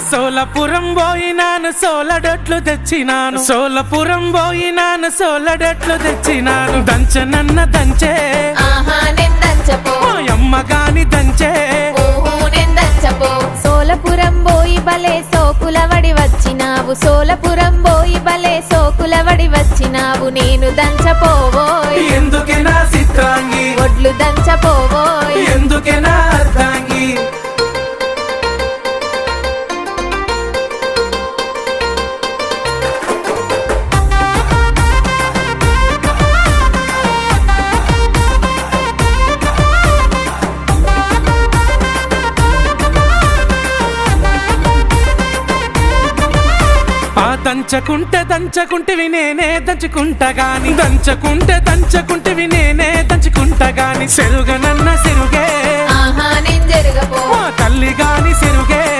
సోలపురం పోయినాను సోలడొట్లు తెచ్చినాను సోలపురం పోయినాను సోలడొట్లు తెచ్చినాను దంచనన్న దంచే అమ్మ గాని దంచే సోలపురం పోయి బలే సోకులవడి వచ్చినావు సోలపురం పోయి బలే సోకులవడి వచ్చినావు నేను దంచపోవోయ్ ఎందుకే నా చిత్రాంగి ఒడ్లు దంచపోవోయ్ ఎందుకే నా అర్ధాంగి దంచకుంటివి నేనే దంచుకుంటా గాని దంచకుంటివి నేనే దంచుకుంటా గాని సెరుగనన్న సెరుగే నేను జరగపో తల్లి గాని సెరుగే